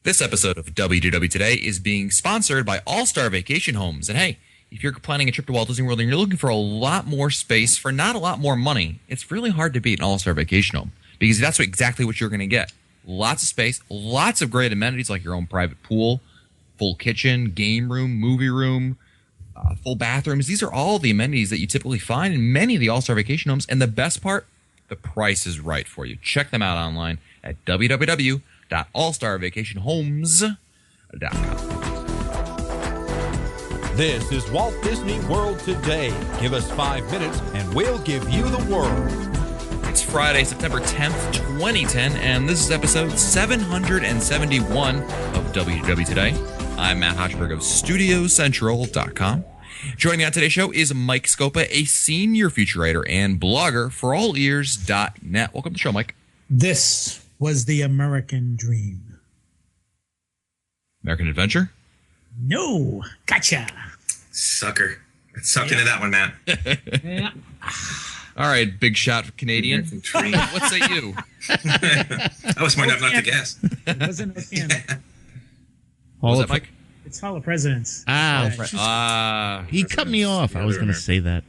This episode of WDW Today is being sponsored by All Star Vacation Homes. And hey, if you're planning a trip to Walt Disney World and you're looking for a lot more space for not a lot more money, it's really hard to beat an All Star Vacation Home because that's exactly what you're going to get. Lots of space, lots of great amenities like your own private pool, full kitchen, game room, movie room, full bathrooms. These are all the amenities that you typically find in many of the All Star Vacation Homes. And the best part, the price is right for you. Check them out online at www.allstarvacationhomes.com. This is Walt Disney World Today. Give us 5 minutes and we'll give you the world. It's Friday, September 10th, 2010, and this is episode 771 of WDW Today. I'm Matt Hochberg of StudioCentral.com. Joining me on today's show is Mike Scopa, a senior feature writer and blogger for allears.net. Welcome to the show, Mike. This was the American dream. American Adventure? No. Gotcha. Sucker. Got sucked into that one, Matt. Yeah. All right, big shot Canadian. What say you? I was smart enough not to guess. It wasn't organic. What was that, Mike? It's Hall of Presidents. He cut me off. I was going to say that.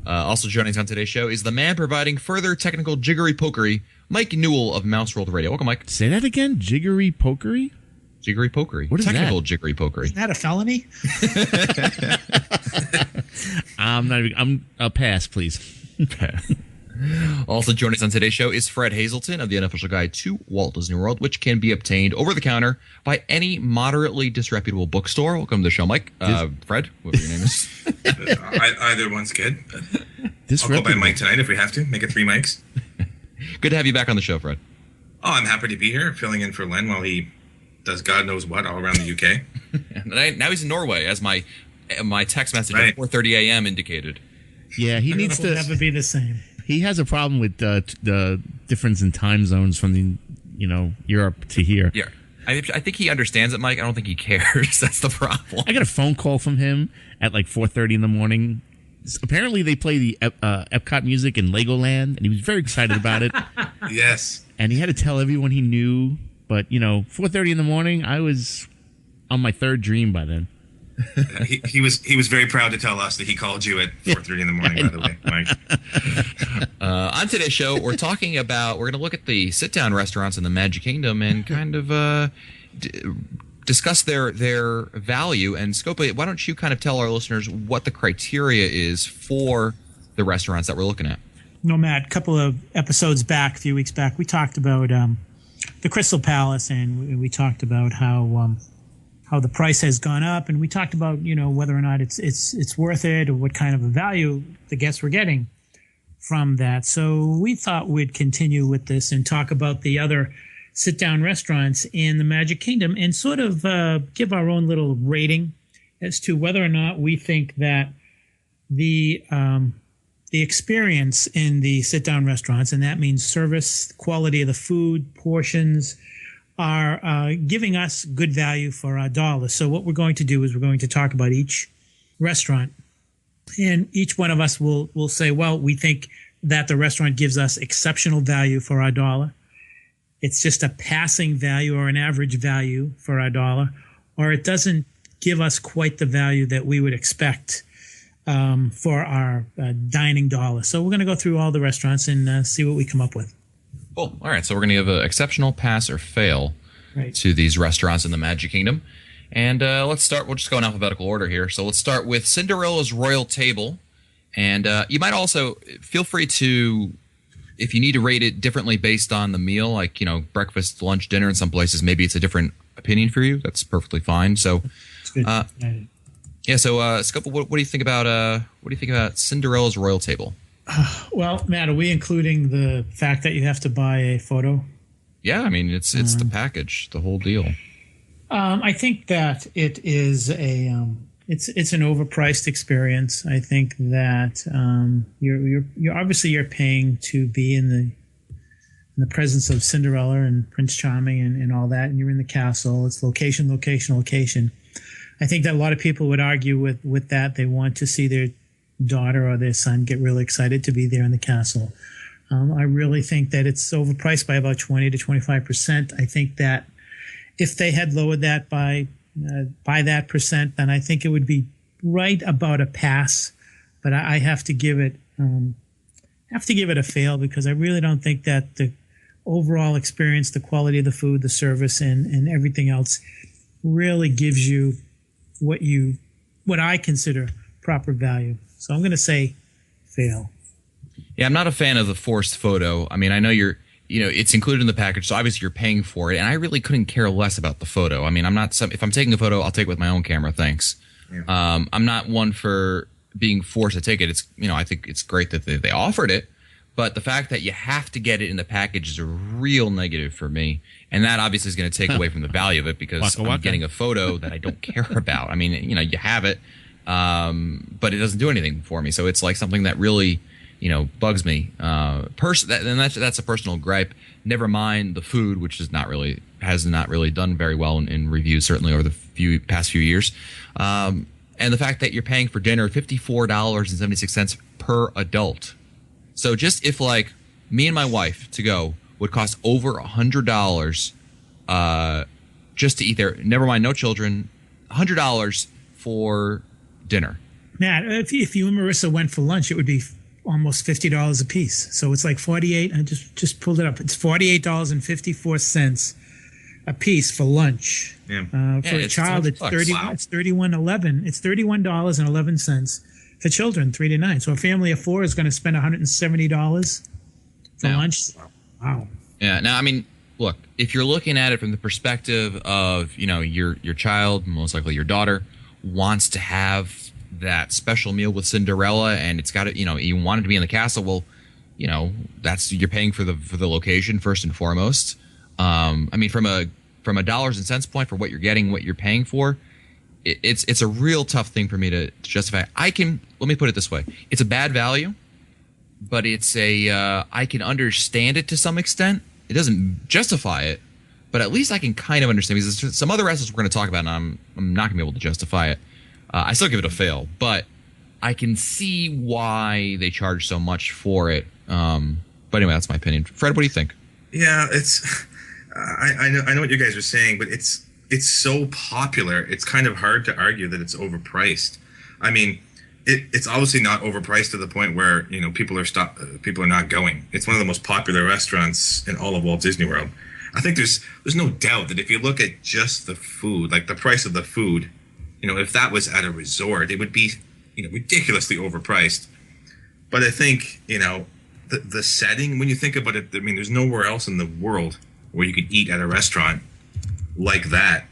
Also joining us on today's show is the man providing further technical jiggery-pokery, Mike Newell of Mouse World Radio. Welcome, Mike. Say that again? Jiggery pokery? Jiggery-pokery. What is technical that? jiggery-pokery. Isn't that a felony? I'm a pass, please. Also joining us on today's show is Fred Hazelton of the Unofficial Guide to Walt Disney World, which can be obtained over the counter by any moderately disreputable bookstore. Welcome to the show, Mike. Fred, whatever your name is. Either one's good. I'll go by Mike tonight if we have to. Make it 3 mics. Good to have you back on the show, Fred. Oh, I'm happy to be here, filling in for Len while he does God knows what all around the UK. Now he's in Norway, as my text message Right. at 4:30 a.m. indicated. Yeah, he needs It'll to. never be the same. He has a problem with the difference in time zones from the Europe to here. Yeah, I think he understands it, Mike. I don't think he cares. That's the problem. I got a phone call from him at like 4:30 in the morning. Apparently, they play the Epcot music in Legoland, and he was very excited about it. Yes. And he had to tell everyone he knew. But 4:30 in the morning, I was on my third dream by then. He was very proud to tell us that he called you at 4:30 in the morning, by the way, Mike. On today's show, we're going to look at the sit-down restaurants in the Magic Kingdom and kind of discuss their value. And Scopa, why don't you kind of tell our listeners what the criteria is for the restaurants that we're looking at? No, Matt, a couple of episodes back, a few weeks back, we talked about the Crystal Palace, and we talked about how the price has gone up, and we talked about whether or not it's worth it or what kind of a value the guests were getting from that. So we thought we'd continue with this and talk about the other sit-down restaurants in the Magic Kingdom and sort of give our own little rating as to whether or not we think that the experience in the sit-down restaurants, and that means service, quality of the food, portions, are giving us good value for our dollar. So what we're going to do is we're going to talk about each restaurant, and each one of us will say, well, we think that the restaurant gives us exceptional value for our dollar. It's just a passing value or an average value for our dollar, or it doesn't give us quite the value that we would expect for our dining dollar. So we're going to go through all the restaurants and see what we come up with. Cool. All right, so we're going to give an exceptional pass or fail to these restaurants in the Magic Kingdom. And let's start. We'll just go in alphabetical order here. So let's start with Cinderella's Royal Table. And you might also feel free to, if you need to rate it differently based on the meal, like, breakfast, lunch, dinner in some places, maybe it's a different opinion for you. That's perfectly fine. So, Scopa, what do you think about Cinderella's Royal Table? Well, Matt, are we including the fact that you have to buy a photo? Yeah, I mean, it's the package, the whole deal. I think that it is it's an overpriced experience. I think that you're obviously paying to be in the presence of Cinderella and Prince Charming and all that, and you're in the castle. It's location. I think that a lot of people would argue with that. They want to see their daughter or their son get really excited to be there in the castle. I really think that it's overpriced by about 20 to 25%. I think that if they had lowered that by that percent, then I think it would be right about a pass. But I have to give it a fail, because I really don't think that the overall experience, the quality of the food, the service, and everything else really gives you what I consider proper value. So I'm going to say fail. Yeah, I'm not a fan of the forced photo. I mean, I know it's included in the package, so obviously you're paying for it. And I really couldn't care less about the photo. I mean, if I'm taking a photo, I'll take it with my own camera. Thanks. Yeah. I'm not one for being forced to take it. It's, I think it's great that they offered it, but the fact that you have to get it in the package is a real negative for me. And that obviously is going to take away from the value of it, because I'm getting a photo that I don't care about. I mean, you have it, but it doesn't do anything for me. So it's like something that really, bugs me. And that's a personal gripe. Never mind the food, which has not really done very well in reviews, certainly over the past few years. And the fact that you're paying for dinner $54.76 per adult. So just if like me and my wife to go would cost over $100 just to eat there, never mind no children, $100 for dinner. Matt, if you and Marissa went for lunch, it would be almost $50 a piece. So it's like 48. I just pulled it up. It's $48.54 a piece for lunch. Yeah. For a child, it's $31.11. It's $31.11 for children, 3 to 9. So a family of 4 is going to spend $170 for lunch. Wow. Yeah. Now, I mean, look, if you're looking at it from the perspective of, your child, most likely your daughter, wants to have that special meal with Cinderella, and it's got to, you want it to be in the castle. Well, you're paying for the location first and foremost. I mean, from a dollars and cents point for what you're getting, what you're paying for, it's a real tough thing for me to justify. Let me put it this way: it's a bad value, but I can understand it to some extent. It doesn't justify it, but at least I can kind of understand, because there's some other restaurants we're going to talk about, and I'm not going to be able to justify it. I still give it a fail, but I can see why they charge so much for it. But anyway, that's my opinion. Fred, what do you think? Yeah, I know what you guys are saying, but it's so popular. It's kind of hard to argue that it's overpriced. I mean, it's obviously not overpriced to the point where people are not going. It's one of the most popular restaurants in all of Walt Disney World. I think there's no doubt that if you look at just the food, like the price of the food, if that was at a resort, it would be ridiculously overpriced. But I think the setting, when you think about it, I mean, there's nowhere else in the world where you could eat at a restaurant like that.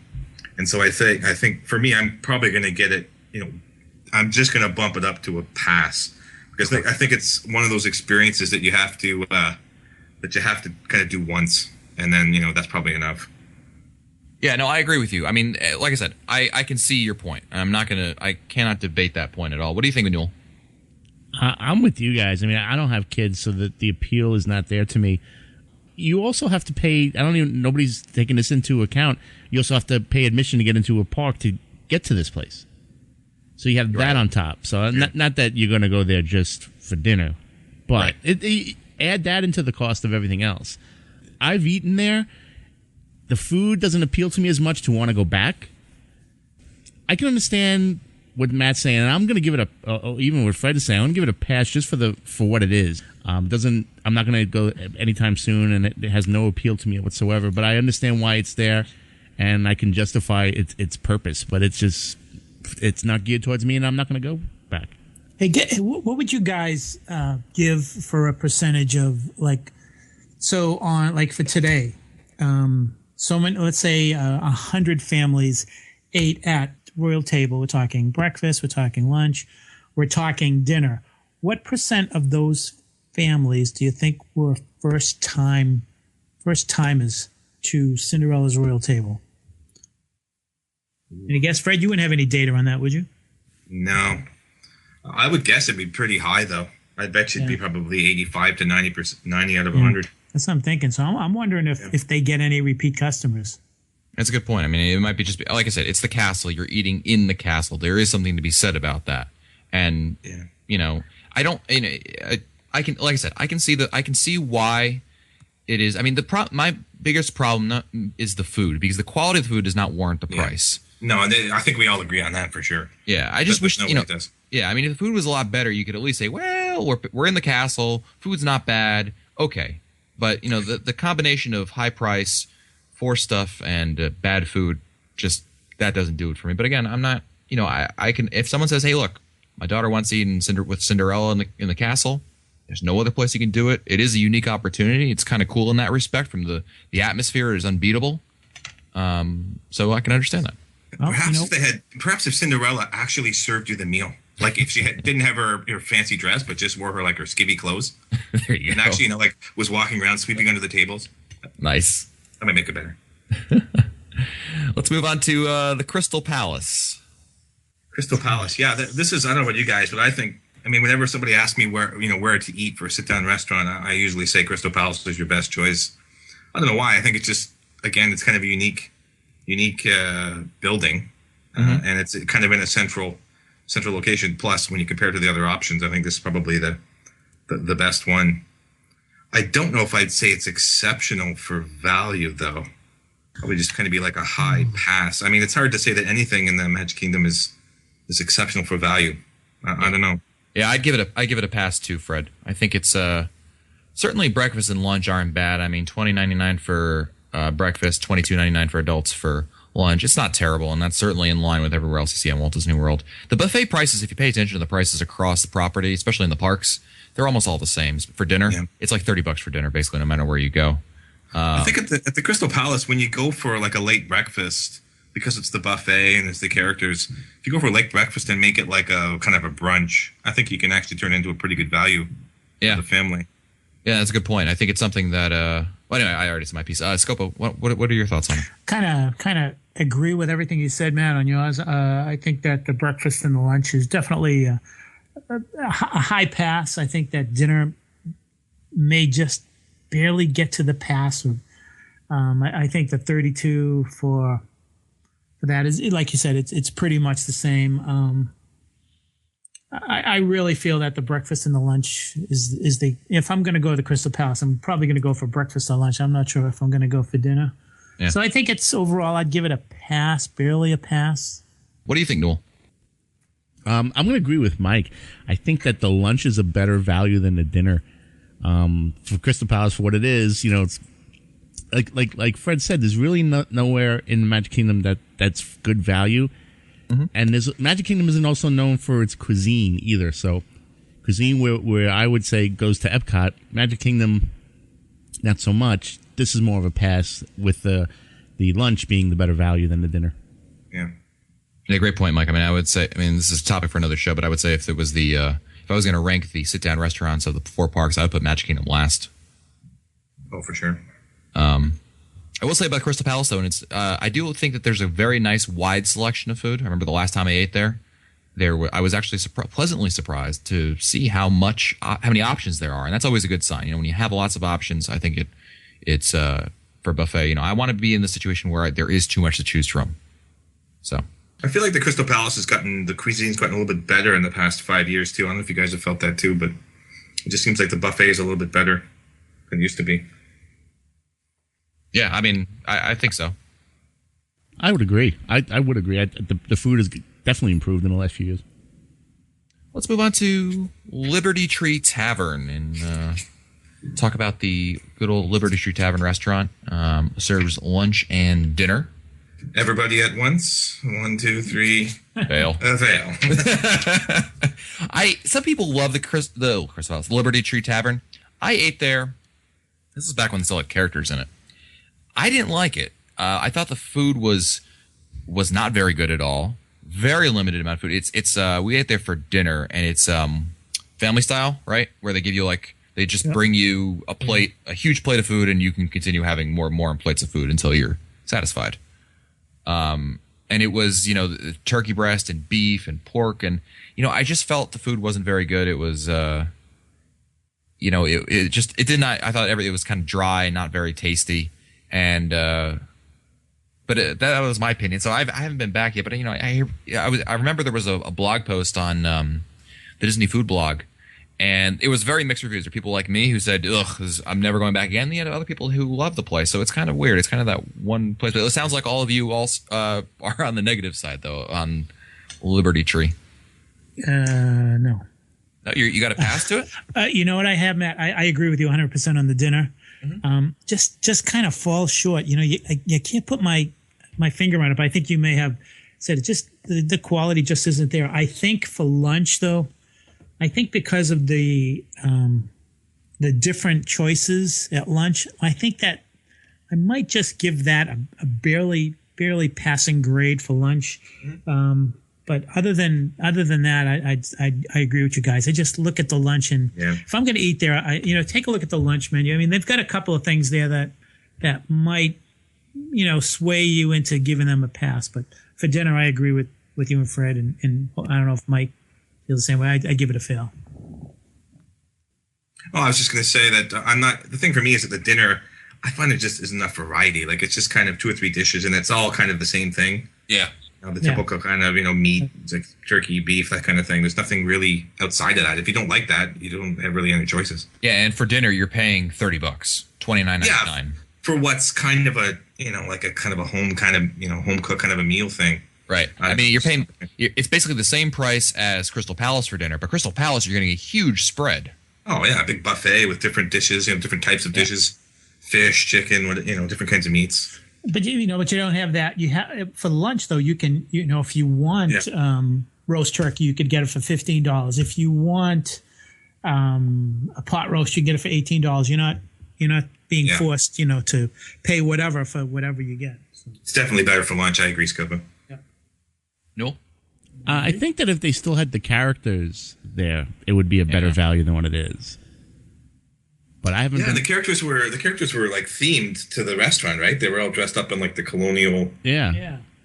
And so I think for me, I'm probably going to get it, I'm just going to bump it up to a pass, because I think it's one of those experiences that you have to kind of do once, and then, that's probably enough. Yeah, no, I agree with you. I mean, like I said, I can see your point. I cannot debate that point at all. What do you think, Newell? I'm with you guys. I mean, I don't have kids, so that the appeal is not there to me. You also have to pay. Nobody's taking this into account. You also have to pay admission to get into a park to get to this place. So you have that on top. So not that you're going to go there just for dinner, but add that into the cost of everything else. I've eaten there. The food doesn't appeal to me as much to want to go back. I can understand what Matt's saying, and I'm going to give it even what Fred is saying, I'm going to give it a pass just for what it is. I'm not going to go anytime soon, and it has no appeal to me whatsoever. But I understand why it's there, and I can justify its purpose. But it's not geared towards me, and I'm not going to go back. Hey, what would you guys give for a percentage of for today? Let's say 100 families ate at Royal Table. We're talking breakfast, we're talking lunch, we're talking dinner. What percent of those families do you think were first timers to Cinderella's Royal Table? And I guess, Fred, you wouldn't have any data on that, would you? No. I would guess it'd be pretty high, though. I bet you'd be probably 85 to 90%, 90 out of 100. That's what I'm thinking. So I'm wondering if they get any repeat customers. That's a good point. I mean, it might be like I said, it's the castle. You're eating in the castle. There is something to be said about that. And, I don't, I can, like I said, I can see why it is. I mean, my biggest problem is the food, because the quality of the food does not warrant the price. No, I think we all agree on that for sure. Yeah, I just wish, nobody does. Yeah, I mean, if the food was a lot better, you could at least say, well, we're in the castle, food's not bad, okay. But, the combination of high price, forced stuff, and bad food, just, that doesn't do it for me. But again, I'm not, I can, if someone says, hey, look, my daughter wants to eat with Cinderella in the castle, there's no other place you can do it. It is a unique opportunity. It's kind of cool in that respect. From the atmosphere is unbeatable. So I can understand that. Well, perhaps if Cinderella actually served you the meal, like if she didn't have her fancy dress, but just wore her her skivvy clothes, there you and go. actually was walking around sweeping under the tables. Nice. That might make it better. Let's move on to the Crystal Palace. Crystal Palace, yeah. This is, I don't know about you guys, but I think, whenever somebody asks me where to eat for a sit-down restaurant, I usually say Crystal Palace is your best choice. I don't know why. I think it's just, again, it's kind of a unique building, and it's kind of in a central location. Plus, when you compare it to the other options, I think this is probably the best one. I don't know if I'd say it's exceptional for value, though. Probably just kind of be like a high pass. I mean, it's hard to say that anything in the Magic Kingdom is exceptional for value. I don't know. Yeah, I'd give it a pass too, Fred. I think it's certainly breakfast and lunch aren't bad. I mean, $20.99 for breakfast, $22.99 for adults for lunch. It's not terrible, and that's certainly in line with everywhere else you see on Walt Disney World. The buffet prices, if you pay attention to the prices across the property, especially in the parks, they're almost all the same. For dinner, it's like $30 for dinner, basically, no matter where you go. I think at the Crystal Palace, when you go for a late breakfast, because it's the buffet and it's the characters, if you go for a late breakfast and make it like a kind of a brunch, I think you can actually turn it into a pretty good value for the family. Yeah, that's a good point. I think it's something that. Well, anyway, I already said my piece. Scopo, what are your thoughts on it? Kind of agree with everything you said, Matt, on yours. I think that the breakfast and the lunch is definitely a high pass. I think that dinner may just barely get to the pass. I think the 32 for that is, like you said, it's pretty much the same. I really feel that the breakfast and the lunch is the. If I'm going to go to the Crystal Palace, I'm probably going to go for breakfast or lunch. I'm not sure if I'm going to go for dinner. Yeah. So I think it's overall, I'd give it a pass, barely a pass. What do you think, Noel? I'm going to agree with Mike. I think that the lunch is a better value than the dinner. For Crystal Palace, for what it is, it's like Fred said, there's really nowhere in the Magic Kingdom that's good value. Mm-hmm. And Magic Kingdom isn't also known for its cuisine either. So cuisine where I would say goes to Epcot, Magic Kingdom, not so much. This is more of a pass, with the lunch being the better value than the dinner. Yeah. Yeah, great point, Mike. I would say, this is a topic for another show, but I would say if I was going to rank the sit-down restaurants of the 4 parks, I would put Magic Kingdom last. Oh, for sure. I will say about Crystal Palace, though, and it's I do think that there's a very nice wide selection of food. I remember the last time I ate there, I was actually pleasantly surprised to see how many options there are, and that's always a good sign. When you have lots of options, I think it's for buffet. I want to be in the situation where there is too much to choose from. So I feel like the Crystal Palace the cuisine's gotten a little bit better in the past 5 years too. I don't know if you guys have felt that too, but it just seems like the buffet is a little bit better than it used to be. Yeah, I think so. I would agree. I would agree. The food has definitely improved in the last few years. Let's move on to Liberty Tree Tavern and talk about the good old Liberty Tree Tavern restaurant. Serves lunch and dinner. Everybody at once. 1, 2, 3. Fail. Fail. Some people love the Crystal Palace, Liberty Tree Tavern. I ate there. This is back when they still had characters in it. I didn't like it. I thought the food was not very good at all. Very limited amount of food. It's we ate there for dinner, and it's family style, right? Where they give you they just bring you a plate, a huge plate of food, and you can continue having more and more plates of food until you're satisfied. And it was turkey breast and beef and pork, and I just felt the food wasn't very good. It was it did not. I thought it was kind of dry, not very tasty. And but that was my opinion. So I haven't been back yet. But I remember there was a blog post on the Disney Food blog, And it was very mixed reviews. There are people like me who said, ugh, I'm never going back again. And you had other people who love the place. So it's kind of weird. It's kind of that one place. But it sounds like all of you all are on the negative side, though, on Liberty Tree. No. No, you got a pass to it? You know what I have, Matt? I agree with you 100% on the dinner. Just kind of falls short. You know, you can't put my finger on it, but I think you may have said it. Just the quality just isn't there. I think for lunch, though, I think because of the different choices at lunch, I think that I might just give that a barely passing grade for lunch. But other than that, I agree with you guys. I just look at the lunch, and if I'm going to eat there, take a look at the lunch menu. I mean, they've got a couple of things there that might, sway you into giving them a pass. But for dinner, I agree with you and Fred, and I don't know if Mike feels the same way. I give it a fail. Oh, I was just going to say that the thing for me is that the dinner, I find it just isn't enough variety. Like, it's just kind of 2 or 3 dishes, and it's all kind of the same thing. Yeah. The typical kind of, meat, like turkey, beef, that kind of thing. There's nothing really outside of that. If you don't like that, you don't have really any choices. Yeah, and for dinner, you're paying $30, $29.99. Yeah, for what's kind of a, like a kind of a home kind of, home cook kind of a meal thing. Right. I mean, it's basically the same price as Crystal Palace for dinner, but Crystal Palace, you're getting a huge spread. Oh, yeah, a big buffet with different dishes, different types of dishes, fish, chicken, different kinds of meats. But you don't have that. You have for lunch though. You can if you want roast turkey, you could get it for $15. If you want a pot roast, you can get it for $18. You're not being forced to pay whatever for whatever you get. So. It's definitely better for lunch. I agree, Scopa. Yeah. No. I think that if they still had the characters there, it would be a better value than what it is. But I haven't. Yeah, the characters were like themed to the restaurant, right? They were all dressed up in like the colonial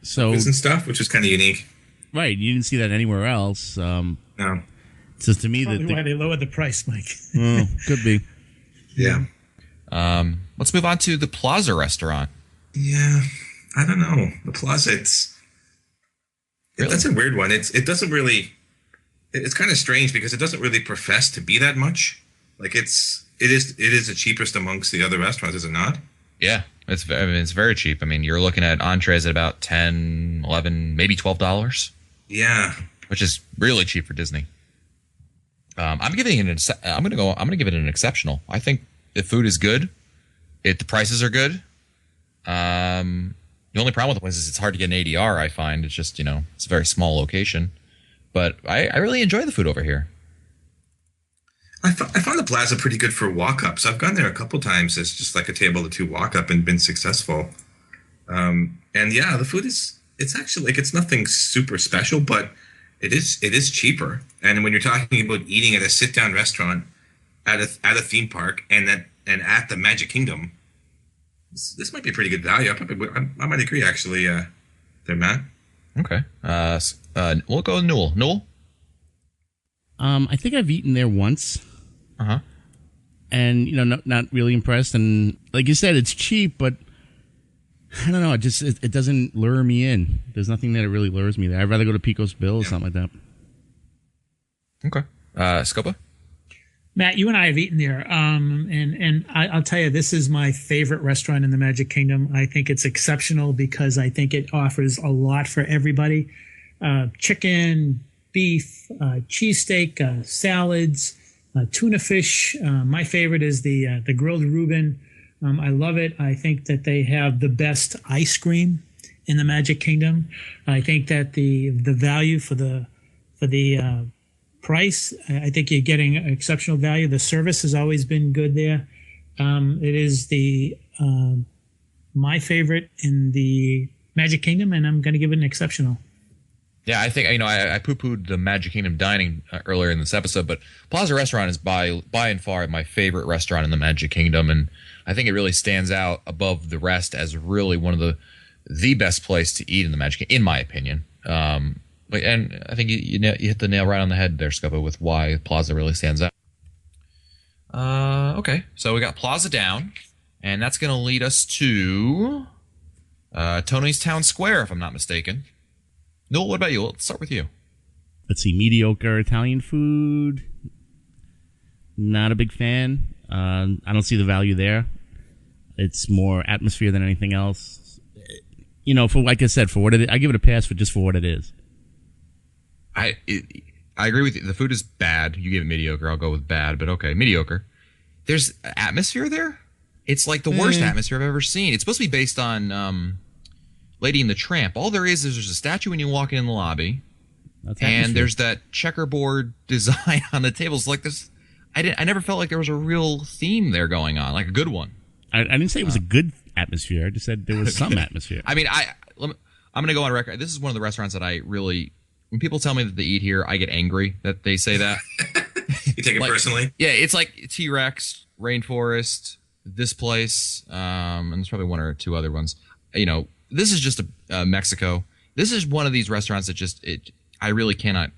so and stuff, which is kind of unique. Right, you didn't see that anywhere else. No. So to me, probably why they lowered the price, Mike. Could be. Yeah. Let's move on to the Plaza restaurant. Yeah, I don't know. The Plaza, that's a weird one. It doesn't really. It's kind of strange because it doesn't really profess to be that much. Like it is the cheapest amongst the other restaurants, is it not? Yeah, it's very cheap. I mean, you're looking at entrees at about $10, $11, maybe $12. Yeah, which is really cheap for Disney. I'm going to give it an exceptional. I think the food is good. The prices are good. The only problem with the place is it's hard to get an ADR. I find it's just it's a very small location, but I really enjoy the food over here. I found the Plaza pretty good for walk-ups. I've gone there a couple times as just like a table to 2 walk-up and been successful. And yeah, the food it's actually like it's nothing super special, but it is cheaper. And when you're talking about eating at a sit-down restaurant at a theme park and at the Magic Kingdom, this might be a pretty good value. I might agree actually. There, Matt. Okay. We'll go with Newell. Newell. I think I've eaten there once. And not really impressed. And like you said, it's cheap, but I don't know. It doesn't lure me in. There's nothing that it really lures me there. I'd rather go to Pico's Bill or something like that. Okay. Scopa? Matt, you and I have eaten there. And I'll tell you, this is my favorite restaurant in the Magic Kingdom. I think it's exceptional because I think it offers a lot for everybody. Chicken, beef, cheesesteak, salads, tuna fish. My favorite is the grilled Reuben. I love it. I think that they have the best ice cream in the Magic Kingdom. I think that the value for the price, I think you're getting exceptional value. The service has always been good there. It is my favorite in the Magic Kingdom, and I'm going to give it an exceptional. Yeah, I think I poo-pooed the Magic Kingdom dining earlier in this episode, but Plaza Restaurant is by and far my favorite restaurant in the Magic Kingdom, and I think it really stands out above the rest as really one of the best place to eat in the Magic Kingdom, in my opinion. But I think you hit the nail right on the head there, Scopa, with why Plaza really stands out. Okay, so we got Plaza down, and that's going to lead us to Tony's Town Square, if I'm not mistaken. Noel, what about you? Let's start with you. Let's see, mediocre Italian food. Not a big fan. I don't see the value there. It's more atmosphere than anything else. You know, for like I said, for what it is, I give it a pass for what it is. I agree with you. The food is bad. You give it mediocre. I'll go with bad, but okay, mediocre. There's atmosphere there. It's like the worst atmosphere I've ever seen. It's supposed to be based on Lady and the Tramp. All there is there's a statue when you walk in the lobby, and there's that checkerboard design on the tables. Like this, I never felt like there was a real theme there going on, like a good one. I didn't say it was a good atmosphere. I just said there was some atmosphere. I mean, I'm going to go on record. This is one of the restaurants that I really, when people tell me that they eat here, I get angry that they say that. You take it personally? Yeah, it's like T-Rex, Rainforest, this place, and there's probably one or two other ones. You know, this is just a Mexico. This is one of these restaurants that I really cannot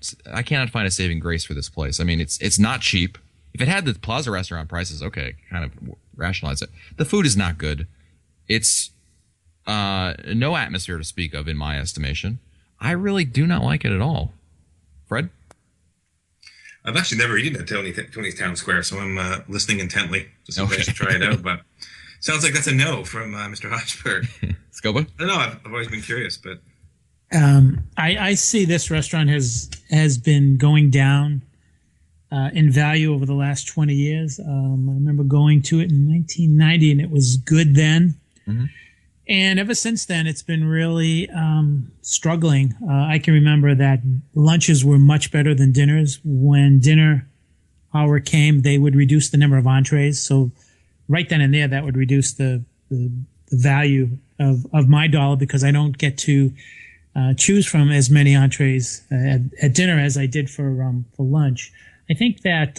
find a saving grace for this place. I mean, it's not cheap. If it had the Plaza restaurant prices, okay, kind of rationalize it. The food is not good. It's no atmosphere to speak of in my estimation. I really do not like it at all. Fred? I've actually never eaten at Tony's Town Square, so I'm listening intently just in case to try it out. But sounds like that's a no from Mr. Hodgberg. Scoba? I don't know. I've always been curious, but I see this restaurant has been going down in value over the last 20 years. I remember going to it in 1990, and it was good then. Mm-hmm. And ever since then, it's been really struggling. I can remember that lunches were much better than dinners. When dinner hour came, they would reduce the number of entrees. So right then and there, that would reduce the value of my dollar, because I don't get to choose from as many entrees at dinner as I did for lunch. I think that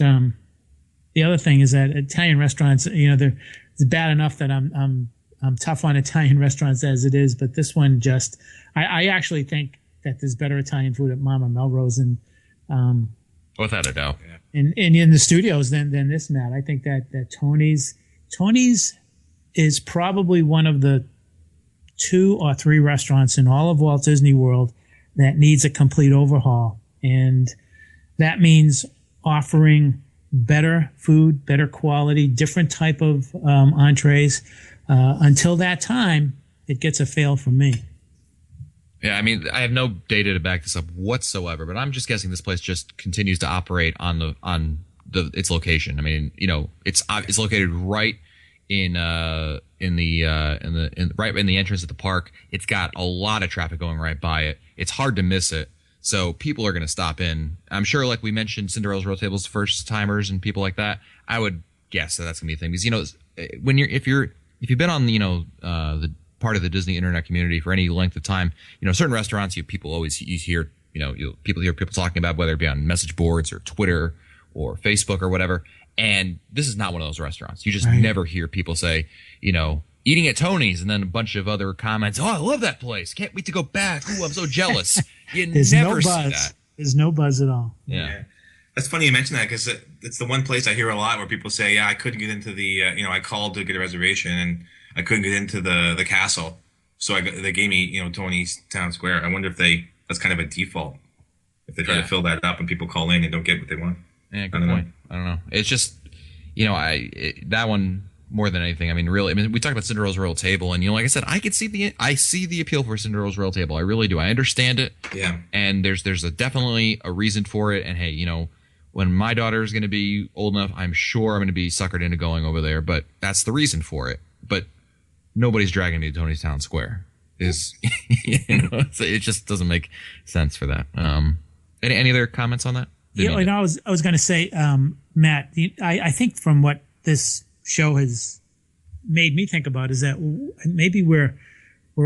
the other thing is that Italian restaurants, it's bad enough that I'm tough on Italian restaurants as it is, but this one I actually think that there's better Italian food at Mama Melrose and without a doubt, in the studios than this, Matt. I think that Tony's is probably one of the 2 or 3 restaurants in all of Walt Disney World that needs a complete overhaul, and that means offering better food, better quality, different type of entrees. Until that time, it gets a fail from me. Yeah, I mean, I have no data to back this up whatsoever, but I'm just guessing this place just continues to operate on its location. I mean, it's located right right in the entrance of the park. It's got a lot of traffic going right by it. It's hard to miss it. So people are going to stop in. I'm sure, like we mentioned, Cinderella's Royal Tables, first timers and people like that. I would guess that that's going to be a thing, because if you've been on the part of the Disney internet community for any length of time, certain restaurants you hear people talking about, whether it be on message boards or Twitter or Facebook or whatever. And this is not one of those restaurants. You just never hear people say, eating at Tony's, and then a bunch of other comments. Oh, I love that place. Can't wait to go back. Ooh, I'm so jealous. You never see that. There's no buzz at all. Yeah. That's funny you mention that, because it's the one place I hear a lot where people say, yeah, I couldn't get into the, I called to get a reservation and I couldn't get into the castle. So they gave me, Tony's Town Square. I wonder if that's kind of a default, if they try to fill that up and people call in and don't get what they want. Yeah, good point. I don't know. It's just, that one more than anything. I mean, really, we talked about Cinderella's Royal Table, and like I said, I see the appeal for Cinderella's Royal Table. I really do. I understand it. Yeah. And there's definitely a reason for it. And hey, when my daughter is going to be old enough, I'm sure I'm going to be suckered into going over there. But that's the reason for it. But nobody's dragging me to Tony's Town Square. It just doesn't make sense for that. Any other comments on that? I was going to say, Matt, I think from what this show has made me think about is that maybe we're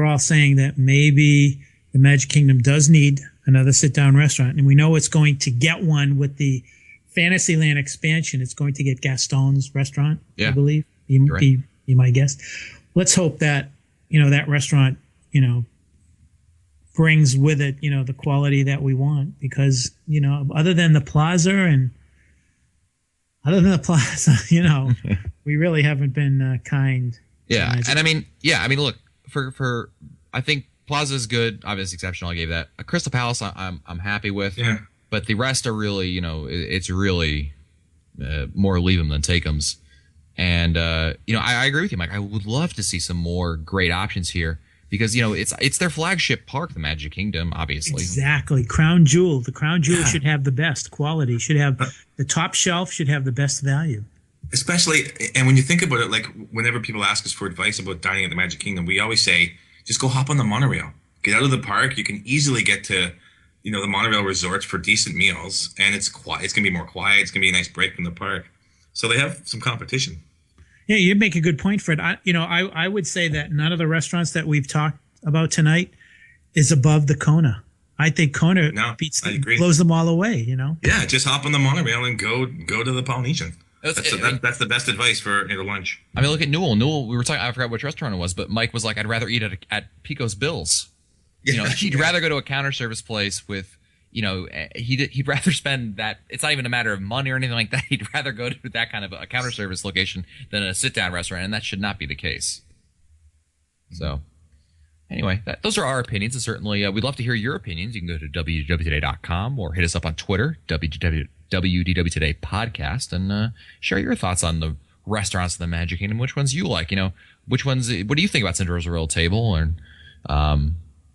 all saying that maybe the Magic Kingdom does need another sit-down restaurant, and we know it's going to get one with the Fantasyland expansion. It's going to get Gaston's restaurant, I believe. Be my guest. Let's hope that that restaurant brings with it the quality that we want, because other than the plaza, we really haven't been kind. Yeah, and I mean, look, for I think Plaza is good, obviously exceptional. I gave that. Crystal Palace, I'm happy with. Yeah. But the rest are really, it's really more leave them than take them's. And I agree with you, Mike. I would love to see some more great options here because it's their flagship park, the Magic Kingdom, obviously. Exactly, crown jewel. The crown jewel should have the best quality. Should have the top shelf. Should have the best value. Especially, and when you think about it, like whenever people ask us for advice about dining at the Magic Kingdom, we always say just go hop on the monorail, get out of the park. You can easily get to the monorail resorts for decent meals, and it's quiet. It's gonna be more quiet. It's gonna be a nice break from the park. So they have some competition. Yeah, you make a good point, Fred. I would say that none of the restaurants that we've talked about tonight is above the Kona. I think Kona blows them all away. Yeah, just hop on the monorail and go to the Polynesian. That's the best advice for lunch. I mean, look at Newell. Newell, we were talking. I forgot which restaurant it was, but Mike was like, "I'd rather eat at Pico's Bills." He'd rather go to a counter service place with. He'd rather spend that. It's not even a matter of money or anything like that. He'd rather go to that kind of a counter service location than a sit-down restaurant, and that should not be the case. So, anyway, those are our opinions, and certainly we'd love to hear your opinions. You can go to wdwtoday.com or hit us up on Twitter, WDW Today Podcast, and share your thoughts on the restaurants in the Magic Kingdom. Which ones you like? Which ones? What do you think about Cinderella's Royal Table and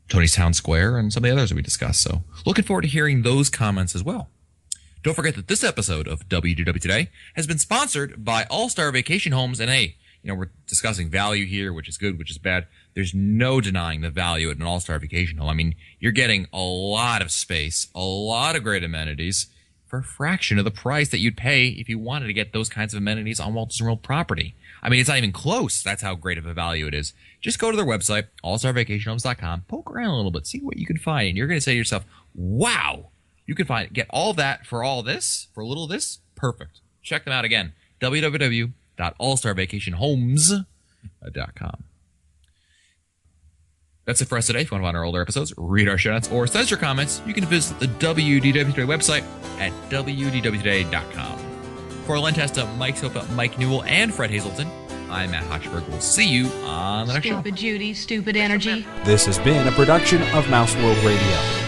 Tony's Town Square, and some of the others that we discussed. So looking forward to hearing those comments as well. Don't forget that this episode of WDW Today has been sponsored by All-Star Vacation Homes. And hey, we're discussing value here, which is good, which is bad. There's no denying the value at an All-Star Vacation Home. I mean, you're getting a lot of space, a lot of great amenities for a fraction of the price that you'd pay if you wanted to get those kinds of amenities on Walt Disney World property. I mean, it's not even close. That's how great of a value it is. Just go to their website, allstarvacationhomes.com, poke around a little bit, see what you can find, and you're going to say to yourself, wow, you can get all that for all this, for a little of this? Perfect. Check them out again, www.allstarvacationhomes.com. That's it for us today. If you want to find our older episodes, read our show notes, or send us your comments, you can visit the WDW Today website at wdwtoday.com. For Len Testa, Mike Sopa, Mike Newell, and Fred Hazelton, I'm Matt Hochberg. We'll see you on the next show. Stupid Judy, stupid energy. This has been a production of Mouse World Radio.